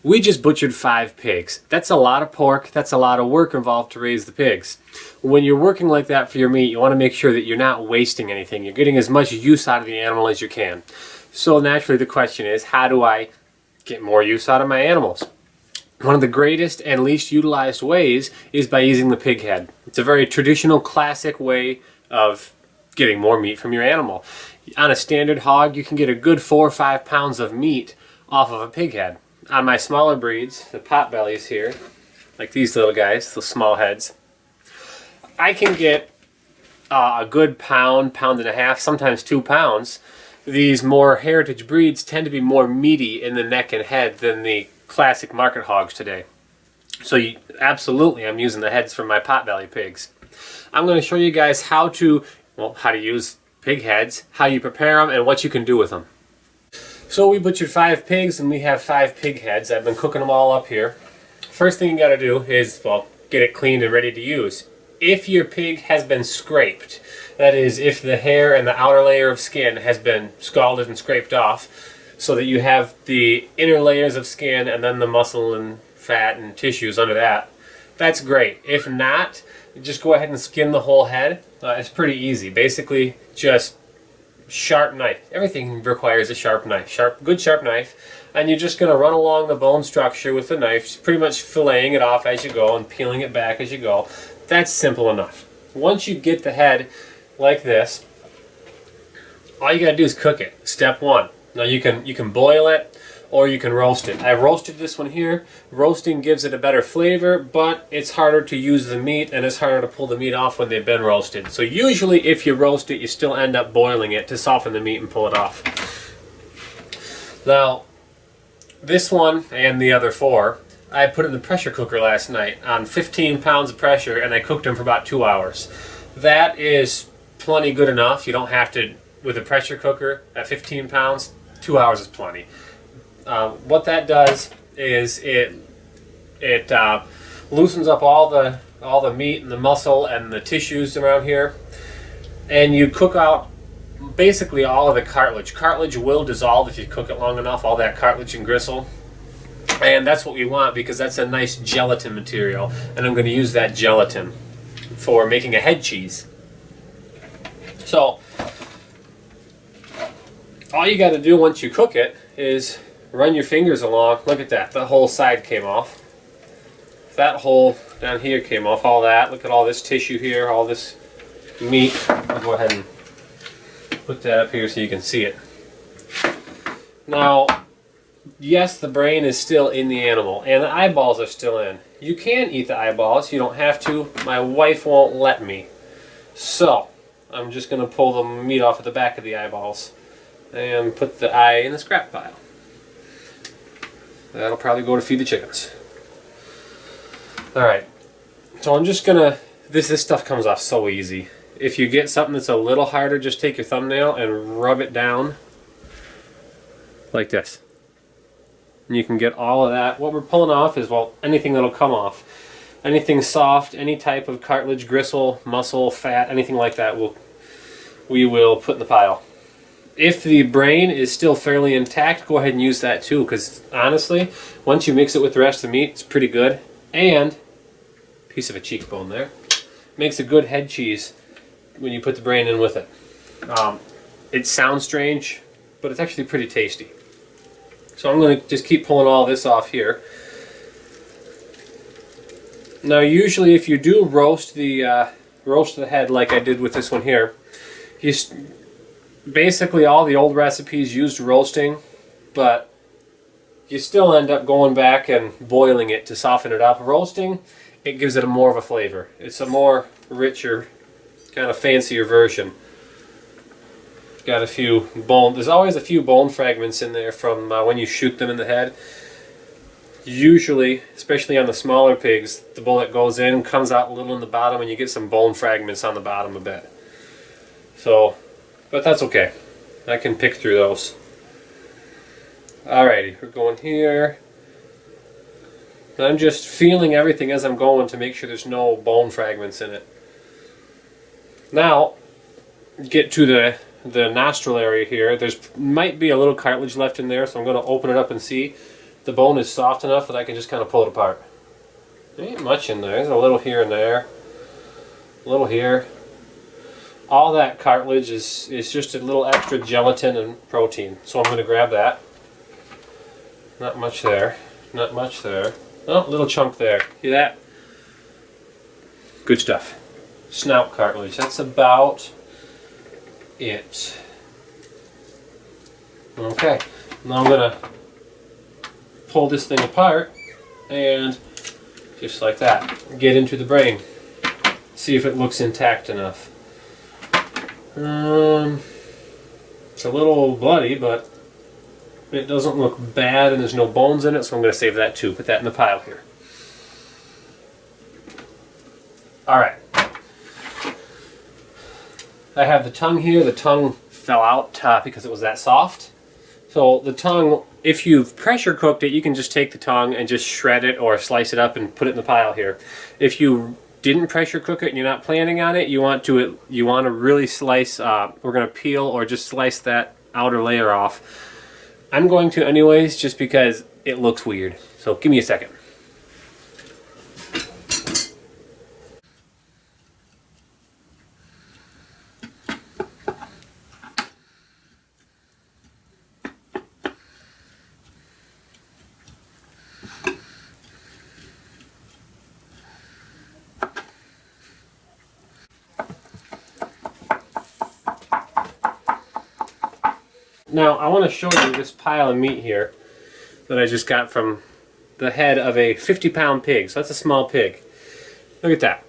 We just butchered 5 pigs. That's a lot of pork. That's a lot of work involved to raise the pigs. When you're working like that for your meat, you want to make sure that you're not wasting anything. You're getting as much use out of the animal as you can. So naturally the question is, how do I get more use out of my animals? One of the greatest and least utilized ways is by using the pig head. It's a very traditional, classic way of getting more meat from your animal. On a standard hog, you can get a good 4 or 5 pounds of meat off of a pig head. On my smaller breeds, the pot bellies here, like these little guys, the small heads, I can get a good pound, pound and a half, sometimes 2 pounds. These more heritage breeds tend to be more meaty in the neck and head than the classic market hogs today. So absolutely, I'm using the heads from my potbelly pigs. I'm going to show you guys how to use pig heads, how you prepare them, and what you can do with them. So we butchered 5 pigs and we have 5 pig heads. I've been cooking them all up here. First thing you got to do is, get it cleaned and ready to use. If your pig has been scraped, that is, if the hair and the outer layer of skin has been scalded and scraped off, so that you have the inner layers of skin and then the muscle and fat and tissues under that, that's great. If not, just go ahead and skin the whole head. It's pretty easy. Basically, just sharp knife. Everything requires a sharp knife. Good sharp knife. And you're just going to run along the bone structure with the knife, just pretty much filleting it off as you go and peeling it back as you go. That's simple enough. Once you get the head like this, all you got to do is cook it. Step 1. Now you can boil it or you can roast it. I roasted this one here. Roasting gives it a better flavor, but it's harder to use the meat and it's harder to pull the meat off when they've been roasted. So usually if you roast it, you still end up boiling it to soften the meat and pull it off. Now, this one and the other 4, I put in the pressure cooker last night on 15 pounds of pressure and I cooked them for about 2 hours. That is plenty good enough. You don't have to, with a pressure cooker at 15 pounds, 2 hours is plenty. What that does is it loosens up all the meat and the muscle and the tissues around here, and you cook out basically all of the cartilage. Cartilage will dissolve if you cook it long enough, all that cartilage and gristle, and that's what we want because that's a nice gelatin material, and I'm going to use that gelatin for making a head cheese. So all you got to do once you cook it is run your fingers along. Look at that. The whole side came off. That hole down here came off. All that. Look at all this tissue here. All this meat. I'll go ahead and put that up here so you can see it. Now, yes, the brain is still in the animal and the eyeballs are still in. You can eat the eyeballs. You don't have to. My wife won't let me. So, I'm just going to pull the meat off at the back of the eyeballs and put the eye in the scrap pile. That'll probably go to feed the chickens. Alright, so I'm just gonna, this stuff comes off so easy. If you get something that's a little harder, just take your thumbnail and rub it down like this. And you can get all of that. What we're pulling off is, anything that'll come off. Anything soft, any type of cartilage, gristle, muscle, fat, anything like that, we will put in the pile. If the brain is still fairly intact, go ahead and use that too, because honestly, once you mix it with the rest of the meat, it's pretty good. And, piece of a cheekbone there, makes a good head cheese when you put the brain in with it. It sounds strange, but it's actually pretty tasty. So I'm going to just keep pulling all this off here. Now usually if you do roast the head like I did with this one here, basically all the old recipes used roasting, but you still end up going back and boiling it to soften it up. Roasting, it gives it more of a flavor. It's a more richer, kind of fancier version. Got a few bone, there's always a few bone fragments in there from when you shoot them in the head. Usually, especially on the smaller pigs, the bullet goes in, comes out a little in the bottom, and you get some bone fragments on the bottom a bit. So, but that's okay. I can pick through those. Alrighty, we're going here. And I'm just feeling everything as I'm going to make sure there's no bone fragments in it. Now, get to the nostril area here. There's might be a little cartilage left in there, so I'm going to open it up and see. the bone is soft enough that I can just kind of pull it apart. There ain't much in there. There's a little here and there. A little here. All that cartilage is just a little extra gelatin and protein. So I'm going to grab that. Not much there. Not much there. Oh, little chunk there. See that? Good stuff. Snout cartilage. That's about it. Okay. Now I'm going to pull this thing apart and just like that, get into the brain. See if it looks intact enough. It's a little bloody, but it doesn't look bad and there's no bones in it, so I'm going to save that too. Put that in the pile here. Alright. I have the tongue here. The tongue fell out because it was that soft. So the tongue, if you've pressure cooked it, you can just take the tongue and just shred it or slice it up and put it in the pile here. If you didn't pressure cook it and you're not planning on it, you want to really slice, we're going to peel or just slice that outer layer off. I'm going to anyways just because it looks weird. So give me a second. Now, I want to show you this pile of meat here that I just got from the head of a 50-pound pig. So that's a small pig. Look at that.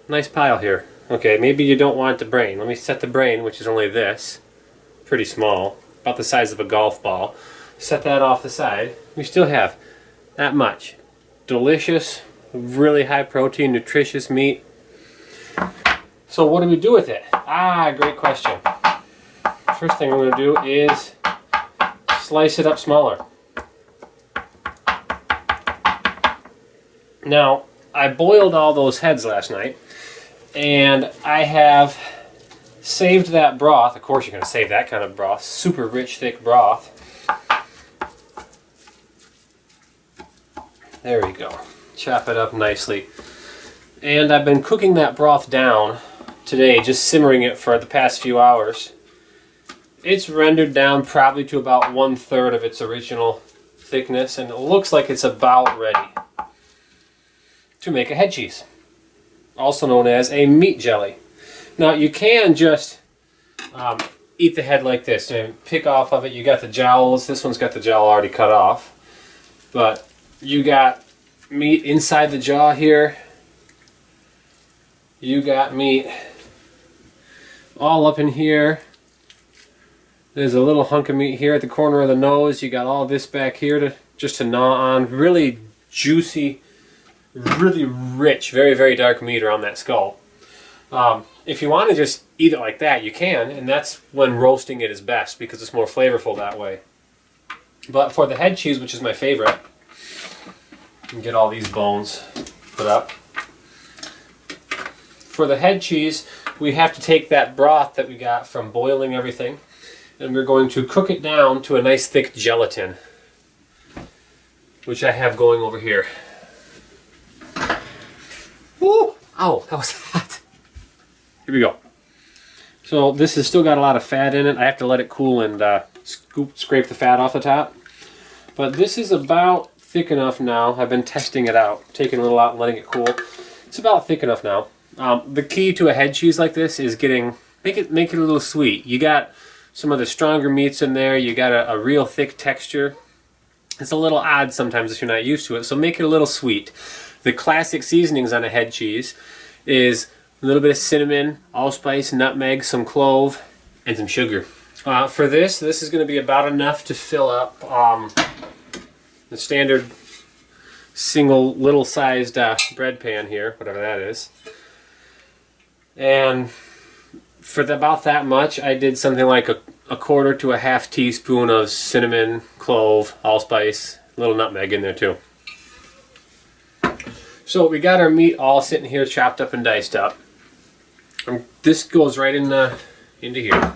Nice pile here. Okay, maybe you don't want the brain. Let me set the brain, which is only this. Pretty small. About the size of a golf ball. Set that off the side. We still have that much. Delicious, really high protein, nutritious meat. So what do we do with it? Great question. First thing I'm going to do is slice it up smaller. Now, I boiled all those heads last night, and I have saved that broth. Of course, you're going to save that kind of broth. Super rich, thick broth. There we go. Chop it up nicely. And I've been cooking that broth down today, just simmering it for the past few hours. It's rendered down probably to about 1/3 of its original thickness, and it looks like it's about ready to make a head cheese, also known as a meat jelly. Now you can just eat the head like this and pick off of it. You got the jowls. This one's got the jowl already cut off, but you got meat inside the jaw here. You got meat all up in here. There's a little hunk of meat here at the corner of the nose. You got all this back here just to gnaw on. Really juicy, really rich, very, very dark meat around that skull. If you want to just eat it like that, you can, and that's when roasting it is best because it's more flavorful that way. But for the head cheese, which is my favorite, you can get all these bones put up. For the head cheese, we have to take that broth that we got from boiling everything, and we're going to cook it down to a nice thick gelatin, which I have going over here. Woo! Ow, that was hot. Here we go. So this has still got a lot of fat in it. I have to let it cool and scrape the fat off the top. But this is about thick enough now. I've been testing it out, taking a little out and letting it cool. It's about thick enough now. The key to a head cheese like this is make it a little sweet. You got some of the stronger meats in there. You got a real thick texture. It's a little odd sometimes if you're not used to it, so make it a little sweet. The classic seasonings on a head cheese is a little bit of cinnamon, allspice, nutmeg, some clove, and some sugar. For this is going to be about enough to fill up the standard single little sized bread pan here, whatever that is. And for about that much, I did something like a 1/4 to a 1/2 teaspoon of cinnamon, clove, allspice, a little nutmeg in there too. So we got our meat all sitting here chopped up and diced up. And this goes right into here.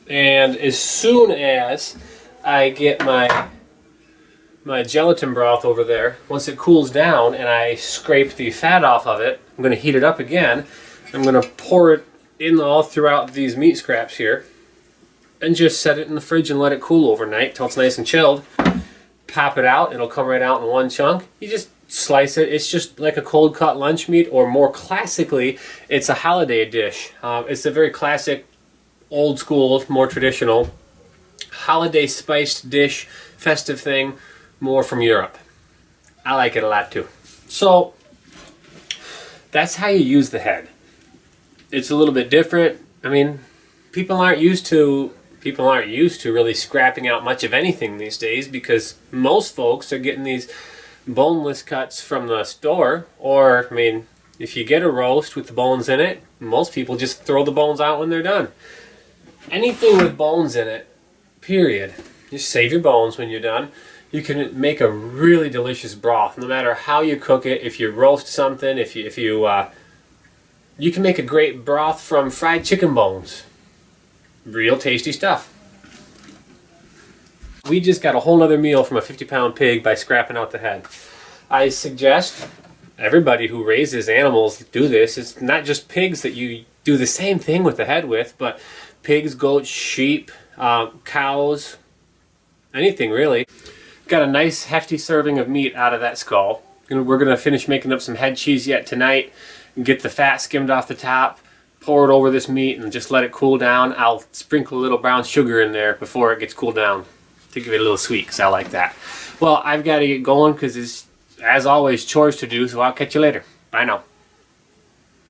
And as soon as I get my gelatin broth over there, once it cools down and I scrape the fat off of it, I'm going to heat it up again. I'm going to pour it in all throughout these meat scraps here and just set it in the fridge and let it cool overnight till it's nice and chilled. Pop it out, it'll come right out in one chunk. You just slice it. It's just like a cold cut lunch meat, or more classically, it's a holiday dish. It's a very classic, old school, more traditional holiday spiced dish, festive thing, more from Europe. I like it a lot too. So that's how you use the head. It's a little bit different. I mean, people aren't used to really scrapping out much of anything these days, because most folks are getting these boneless cuts from the store. Or, I mean, if you get a roast with the bones in it, most people just throw the bones out when they're done. Anything with bones in it, period. Just save your bones when you're done. You can make a really delicious broth, no matter how you cook it. If you roast something, you can make a great broth from fried chicken bones. Real tasty stuff. We just got a whole nother meal from a 50-pound pig by scrapping out the head. I suggest everybody who raises animals do this. It's not just pigs that you do the same thing with the head with, but pigs, goats, sheep, cows, anything really. Got a nice hefty serving of meat out of that skull. We're going to finish making up some head cheese yet tonight. Get the fat skimmed off the top, pour it over this meat, and just let it cool down. I'll sprinkle a little brown sugar in there before it gets cooled down to give it a little sweet, because I like that. Well, I've got to get going because it's, as always, chores to do, so I'll catch you later. Bye now.